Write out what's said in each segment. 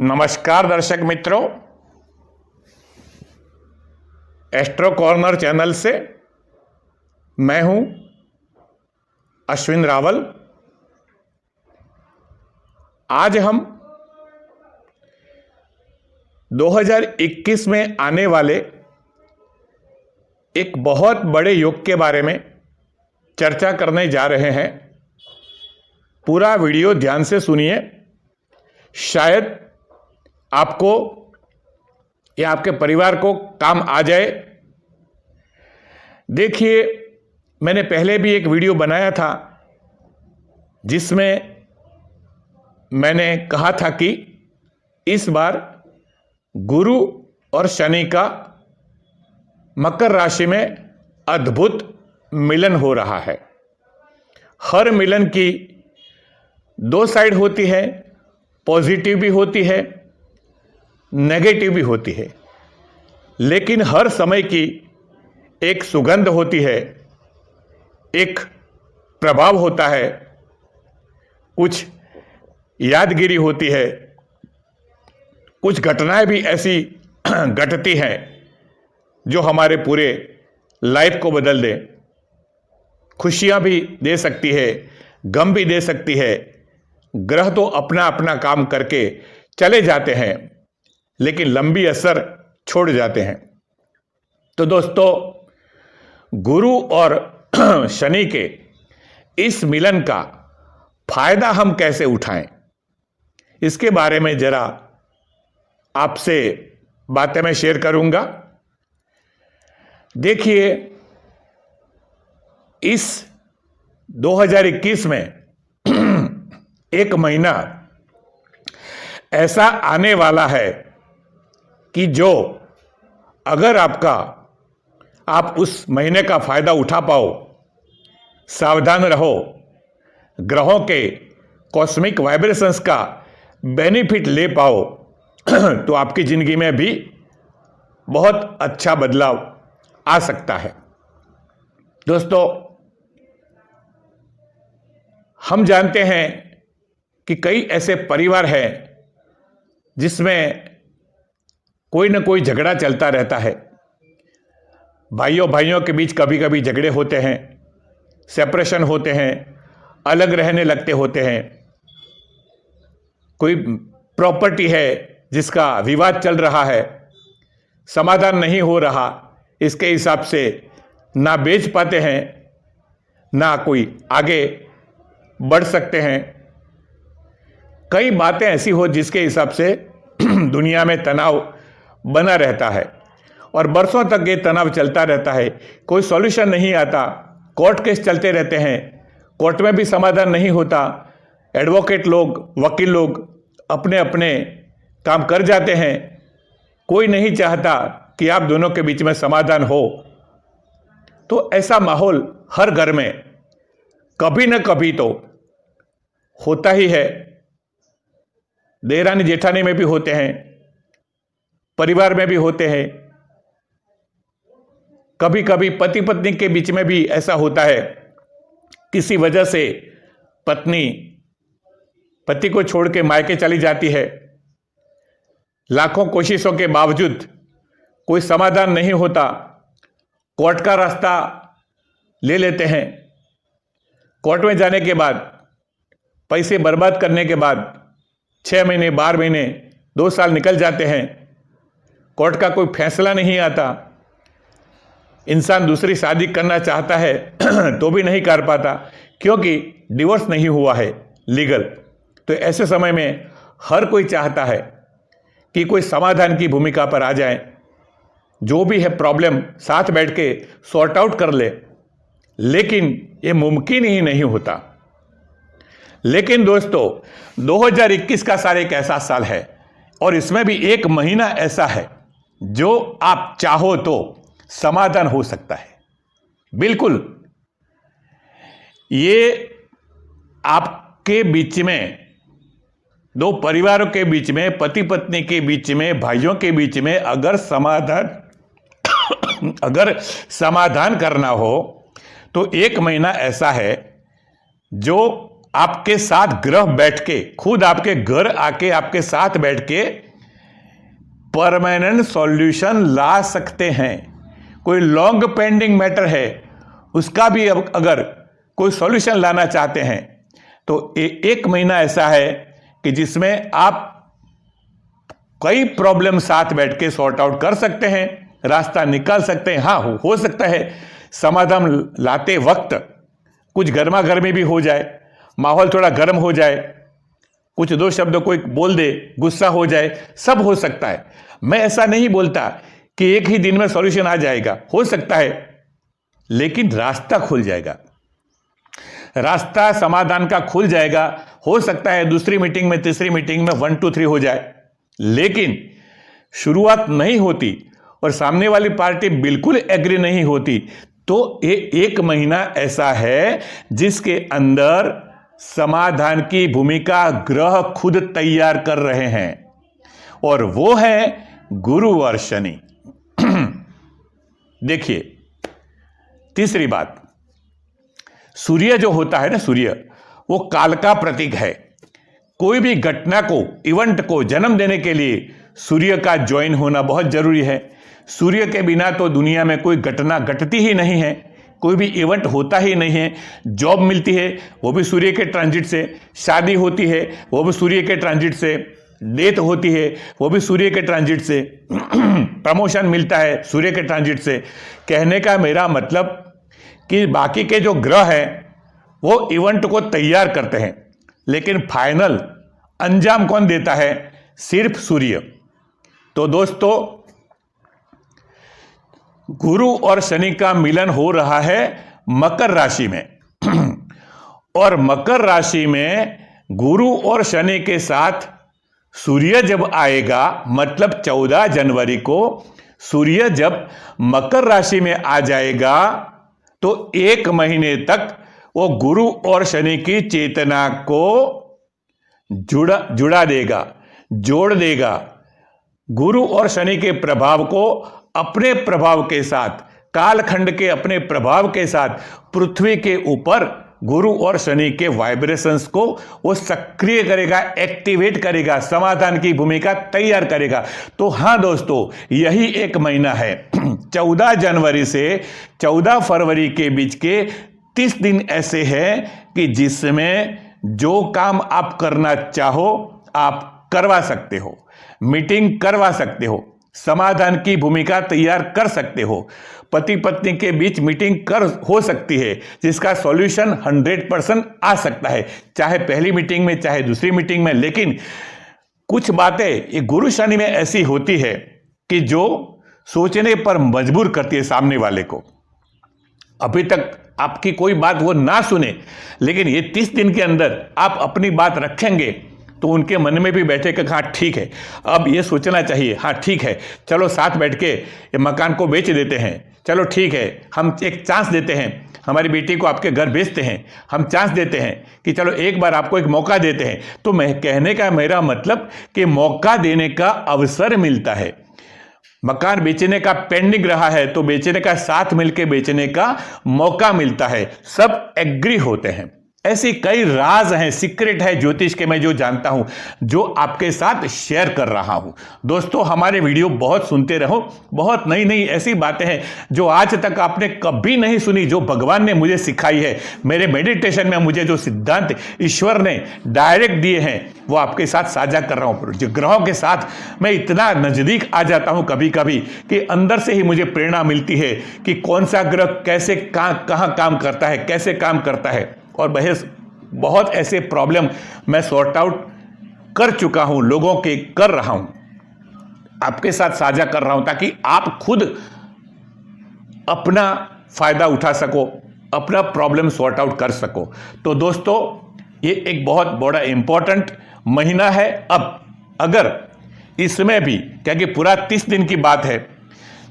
नमस्कार दर्शक मित्रों, एस्ट्रो कॉर्नर चैनल से मैं हूं अश्विन रावल। आज हम 2021 में आने वाले एक बहुत बड़े योग के बारे में चर्चा करने जा रहे हैं। पूरा वीडियो ध्यान से सुनिए, शायद आपको या आपके परिवार को काम आ जाए। देखिए, मैंने पहले भी एक वीडियो बनाया था जिसमें मैंने कहा था कि इस बार गुरु और शनि का मकर राशि में अद्भुत मिलन हो रहा है। हर मिलन की दो साइड होती है, पॉजिटिव भी होती है, नेगेटिव भी होती है, लेकिन हर समय की एक सुगंध होती है, एक प्रभाव होता है, कुछ यादगिरी होती है, कुछ घटनाएं भी ऐसी घटती हैं जो हमारे पूरे लाइफ को बदल दे। खुशियां भी दे सकती है, गम भी दे सकती है। ग्रह तो अपना अपना काम करके चले जाते हैं, लेकिन लंबी असर छोड़ जाते हैं। तो दोस्तों, गुरु और शनि के इस मिलन का फायदा हम कैसे उठाएं, इसके बारे में जरा आपसे बातें मैं शेयर करूंगा। देखिए, इस 2021 में एक महीना ऐसा आने वाला है कि जो अगर आप उस महीने का फायदा उठा पाओ, सावधान रहो, ग्रहों के कॉस्मिक वाइब्रेशंस का बेनिफिट ले पाओ, तो आपकी जिंदगी में भी बहुत अच्छा बदलाव आ सकता है। दोस्तों, हम जानते हैं कि कई ऐसे परिवार हैं जिसमें कोई ना कोई झगड़ा चलता रहता है। भाइयों भाइयों के बीच कभी कभी झगड़े होते हैं, सेपरेशन होते हैं, अलग रहने लगते होते हैं। कोई प्रॉपर्टी है जिसका विवाद चल रहा है, समाधान नहीं हो रहा, इसके हिसाब से ना बेच पाते हैं, ना कोई आगे बढ़ सकते हैं। कई बातें ऐसी हो जिसके हिसाब से दुनिया में तनाव बना रहता है और बरसों तक ये तनाव चलता रहता है, कोई सॉल्यूशन नहीं आता। कोर्ट केस चलते रहते हैं, कोर्ट में भी समाधान नहीं होता। एडवोकेट लोग, वकील लोग अपने अपने काम कर जाते हैं। कोई नहीं चाहता कि आप दोनों के बीच में समाधान हो। तो ऐसा माहौल हर घर में कभी न कभी तो होता ही है। देरानी जेठानी में भी होते हैं, परिवार में भी होते हैं। कभी कभी पति पत्नी के बीच में भी ऐसा होता है। किसी वजह से पत्नी पति को छोड़ के मायके चली जाती है, लाखों कोशिशों के बावजूद कोई समाधान नहीं होता। कोर्ट का रास्ता ले लेते हैं। कोर्ट में जाने के बाद, पैसे बर्बाद करने के बाद 6 महीने, 12 महीने, 2 साल निकल जाते हैं। कोर्ट का कोई फैसला नहीं आता। इंसान दूसरी शादी करना चाहता है तो भी नहीं कर पाता, क्योंकि डिवोर्स नहीं हुआ है लीगल। तो ऐसे समय में हर कोई चाहता है कि कोई समाधान की भूमिका पर आ जाए, जो भी है प्रॉब्लम साथ बैठ के सॉर्ट आउट कर ले, लेकिन ये मुमकिन ही नहीं होता। लेकिन दोस्तों, 2021 का साल एक ऐसा साल है और इसमें भी एक महीना ऐसा है जो आप चाहो तो समाधान हो सकता है। बिल्कुल, ये आपके बीच में, दो परिवारों के बीच में, पति पत्नी के बीच में, भाइयों के बीच में अगर समाधान करना हो तो एक महीना ऐसा है जो आपके साथ ग्रह बैठ के, खुद आपके घर आके आपके साथ बैठ के परमानेंट सॉल्यूशन ला सकते हैं। कोई लॉन्ग पेंडिंग मैटर है, उसका भी अगर कोई सॉल्यूशन लाना चाहते हैं तो एक महीना ऐसा है कि जिसमें आप कई प्रॉब्लम साथ बैठ के सॉर्ट आउट कर सकते हैं, रास्ता निकाल सकते हैं। हाँ, हो सकता है समाधान लाते वक्त कुछ गर्मा गर्मी भी हो जाए, माहौल थोड़ा गर्म हो जाए, कुछ दो शब्द कोई बोल दे, गुस्सा हो जाए, सब हो सकता है। मैं ऐसा नहीं बोलता कि एक ही दिन में सॉल्यूशन आ जाएगा, हो सकता है, लेकिन रास्ता खुल जाएगा, रास्ता समाधान का खुल जाएगा। हो सकता है दूसरी मीटिंग में, तीसरी मीटिंग में 1 2 3 हो जाए, लेकिन शुरुआत नहीं होती और सामने वाली पार्टी बिल्कुल एग्री नहीं होती तो एक महीना ऐसा है जिसके अंदर समाधान की भूमिका ग्रह खुद तैयार कर रहे हैं, और वो है गुरु और शनि। देखिए, तीसरी बात, सूर्य जो होता है ना, सूर्य वो काल का प्रतीक है। कोई भी घटना को, इवेंट को जन्म देने के लिए सूर्य का ज्वाइन होना बहुत जरूरी है। सूर्य के बिना तो दुनिया में कोई घटना घटती ही नहीं है, कोई भी इवेंट होता ही नहीं है। जॉब मिलती है वो भी सूर्य के ट्रांजिट से, शादी होती है वो भी सूर्य के ट्रांजिट से, डेथ होती है वो भी सूर्य के ट्रांजिट से, प्रमोशन मिलता है सूर्य के ट्रांजिट से। कहने का मेरा मतलब कि बाकी के जो ग्रह हैं वो इवेंट को तैयार करते हैं, लेकिन फाइनल अंजाम कौन देता है? सिर्फ सूर्य। तो दोस्तों, गुरु और शनि का मिलन हो रहा है मकर राशि में और मकर राशि में गुरु और शनि के साथ सूर्य जब आएगा, मतलब 14 जनवरी को सूर्य जब मकर राशि में आ जाएगा तो एक महीने तक वो गुरु और शनि की चेतना को जुड़ा देगा, जोड़ देगा। गुरु और शनि के प्रभाव को अपने प्रभाव के साथ, कालखंड के अपने प्रभाव के साथ पृथ्वी के ऊपर गुरु और शनि के वाइब्रेशंस को वो सक्रिय करेगा, एक्टिवेट करेगा, समाधान की भूमिका तैयार करेगा। तो हाँ दोस्तों, यही एक महीना है 14 जनवरी से 14 फरवरी के बीच के 30 दिन ऐसे हैं कि जिसमें जो काम आप करना चाहो आप करवा सकते हो, मीटिंग करवा सकते हो, समाधान की भूमिका तैयार कर सकते हो, पति पत्नी के बीच मीटिंग हो सकती है जिसका सॉल्यूशन 100% आ सकता है, चाहे पहली मीटिंग में चाहे दूसरी मीटिंग में। लेकिन कुछ बातें ये गुरु शनि में ऐसी होती है कि जो सोचने पर मजबूर करती है सामने वाले को। अभी तक आपकी कोई बात वो ना सुने, लेकिन ये 30 दिन के अंदर आप अपनी बात रखेंगे तो उनके मन में भी बैठे कि हाँ ठीक है, अब ये सोचना चाहिए, हाँ ठीक है, चलो साथ बैठ के ये मकान को बेच देते हैं, चलो ठीक है, हम एक चांस देते हैं, हमारी बेटी को आपके घर भेजते हैं, हम चांस देते हैं कि चलो एक बार आपको एक मौका देते हैं। तो मैं कहने का मेरा मतलब कि मौका देने का अवसर मिलता है। मकान बेचने का पेंडिंग रहा है तो बेचने का, साथ मिलकर बेचने का मौका मिलता है, सब एग्री होते हैं। ऐसी कई राज हैं, सीक्रेट है ज्योतिष के, मैं जो जानता हूं, जो आपके साथ शेयर कर रहा हूं। दोस्तों, हमारे वीडियो बहुत सुनते रहो, बहुत नई नई ऐसी बातें हैं जो आज तक आपने कभी नहीं सुनी, जो भगवान ने मुझे सिखाई है। मेरे मेडिटेशन में मुझे जो सिद्धांत ईश्वर ने डायरेक्ट दिए हैं वो आपके साथ साझा कर रहा हूं। जो ग्रहों के साथ मैं इतना नजदीक आ जाता हूं कभी कभी कि अंदर से ही मुझे प्रेरणा मिलती है कि कौन सा ग्रह कैसे कहां काम करता है, कैसे काम करता है। और बहुत ऐसे प्रॉब्लम मैं सॉर्ट आउट कर चुका हूं, लोगों के कर रहा हूं, आपके साथ साझा कर रहा हूं, ताकि आप खुद अपना फायदा उठा सको, अपना प्रॉब्लम सॉर्ट आउट कर सको। तो दोस्तों, ये एक बहुत बड़ा इंपॉर्टेंट महीना है। अब अगर इसमें भी, क्योंकि पूरा 30 दिन की बात है,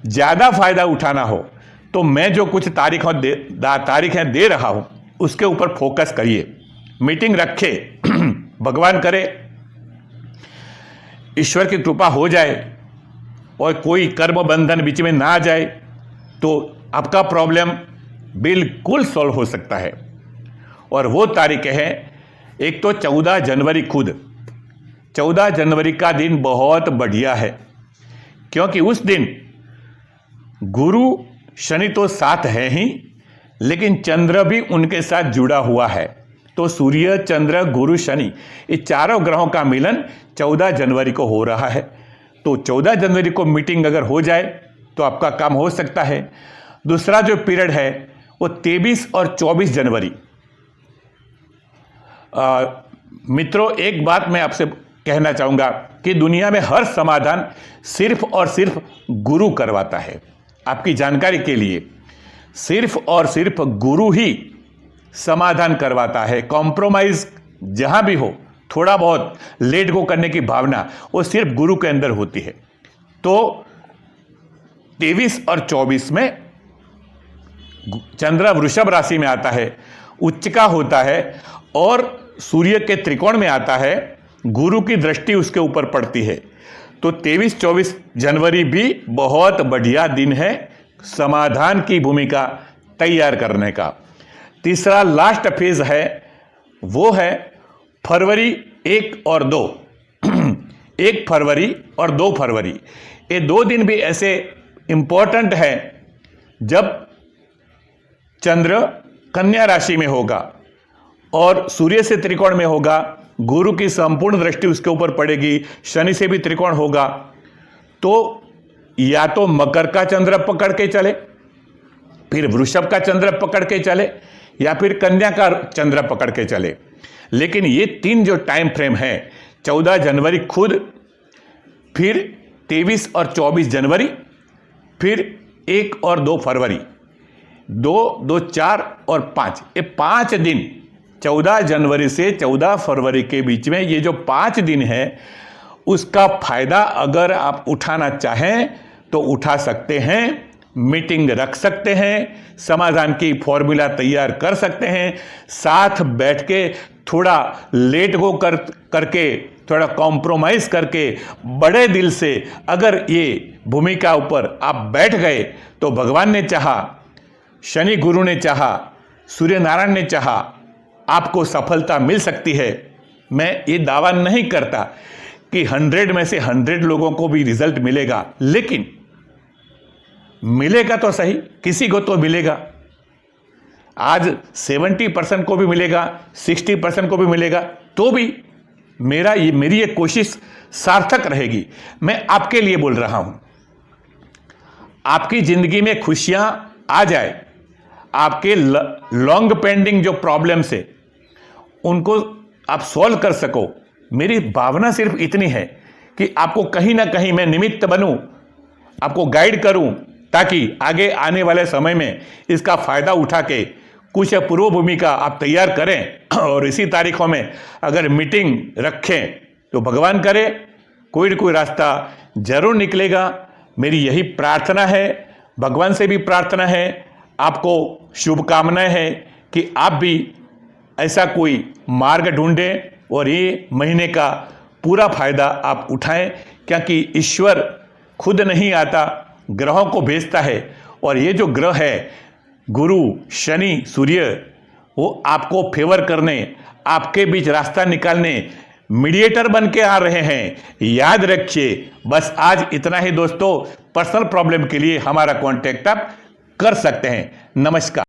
ज्यादा फायदा उठाना हो तो मैं जो कुछ तारीखें दे रहा हूं उसके ऊपर फोकस करिए, मीटिंग रखे, भगवान करे ईश्वर की कृपा हो जाए और कोई कर्म बंधन बीच में ना आ जाए तो आपका प्रॉब्लम बिल्कुल सॉल्व हो सकता है। और वो तारीखें हैं एक तो 14 जनवरी खुद 14 जनवरी का दिन बहुत बढ़िया है, क्योंकि उस दिन गुरु शनि तो साथ है ही, लेकिन चंद्र भी उनके साथ जुड़ा हुआ है। तो सूर्य, चंद्र, गुरु, शनि, ये चारों ग्रहों का मिलन 14 जनवरी को हो रहा है। तो 14 जनवरी को मीटिंग अगर हो जाए तो आपका काम हो सकता है। दूसरा जो पीरियड है वो 23 और 24 जनवरी। मित्रों, एक बात मैं आपसे कहना चाहूँगा कि दुनिया में हर समाधान सिर्फ और सिर्फ गुरु करवाता है। आपकी जानकारी के लिए सिर्फ और सिर्फ गुरु ही समाधान करवाता है। कॉम्प्रोमाइज जहाँ भी हो, थोड़ा बहुत लेट गो करने की भावना, वो सिर्फ गुरु के अंदर होती है। तो 23 और 24 में चंद्र वृषभ राशि में आता है, उच्च का होता है और सूर्य के त्रिकोण में आता है, गुरु की दृष्टि उसके ऊपर पड़ती है। तो 23-24 जनवरी भी बहुत बढ़िया दिन है समाधान की भूमिका तैयार करने का। तीसरा लास्ट फेज है, वो है फरवरी 1 और 2 1 फरवरी और 2 फरवरी। ये 2 दिन भी ऐसे इंपॉर्टेंट है जब चंद्र कन्या राशि में होगा और सूर्य से त्रिकोण में होगा, गुरु की संपूर्ण दृष्टि उसके ऊपर पड़ेगी, शनि से भी त्रिकोण होगा। तो या तो मकर का चंद्र पकड़ के चले, फिर वृषभ का चंद्र पकड़ के चले, या फिर कन्या का चंद्र पकड़ के चले। लेकिन ये 3 जो टाइम फ्रेम है, 14 जनवरी खुद, फिर 23 और 24 जनवरी, फिर 1 और 2 फरवरी, 2, 4 और 5, ये 5 दिन 14 जनवरी से 14 फरवरी के बीच में ये जो 5 दिन है, उसका फायदा अगर आप उठाना चाहें तो उठा सकते हैं। मीटिंग रख सकते हैं, समाधान की फॉर्मूला तैयार कर सकते हैं, साथ बैठ के थोड़ा लेट गो करके, थोड़ा कॉम्प्रोमाइज करके, बड़े दिल से अगर ये भूमिका ऊपर आप बैठ गए तो भगवान ने चाहा, शनि गुरु ने चाहा, सूर्य नारायण ने चाहा, आपको सफलता मिल सकती है। मैं ये दावा नहीं करता कि 100 में से 100 लोगों को भी रिजल्ट मिलेगा, लेकिन मिलेगा तो सही, किसी को तो मिलेगा। आज 70% को भी मिलेगा, 60% को भी मिलेगा, तो भी मेरी ये कोशिश सार्थक रहेगी। मैं आपके लिए बोल रहा हूं, आपकी जिंदगी में खुशियां आ जाए, आपके लॉन्ग पेंडिंग जो प्रॉब्लम्स है उनको आप सॉल्व कर सको। मेरी भावना सिर्फ इतनी है कि आपको कहीं ना कहीं मैं निमित्त बनूं, आपको गाइड करूं, ताकि आगे आने वाले समय में इसका फायदा उठा के कुछ पूर्व भूमिका आप तैयार करें और इसी तारीखों में अगर मीटिंग रखें तो भगवान करे कोई न कोई रास्ता जरूर निकलेगा। मेरी यही प्रार्थना है, भगवान से भी प्रार्थना है, आपको शुभकामनाएं हैं कि आप भी ऐसा कोई मार्ग ढूंढें और ये महीने का पूरा फायदा आप उठाएं, क्योंकि ईश्वर खुद नहीं आता, ग्रहों को भेजता है। और ये जो ग्रह है गुरु, शनि, सूर्य, वो आपको फेवर करने, आपके बीच रास्ता निकालने, मीडिएटर बन के आ रहे हैं। याद रखिए। बस आज इतना ही दोस्तों। पर्सनल प्रॉब्लम के लिए हमारा कांटेक्ट आप कर सकते हैं। नमस्कार।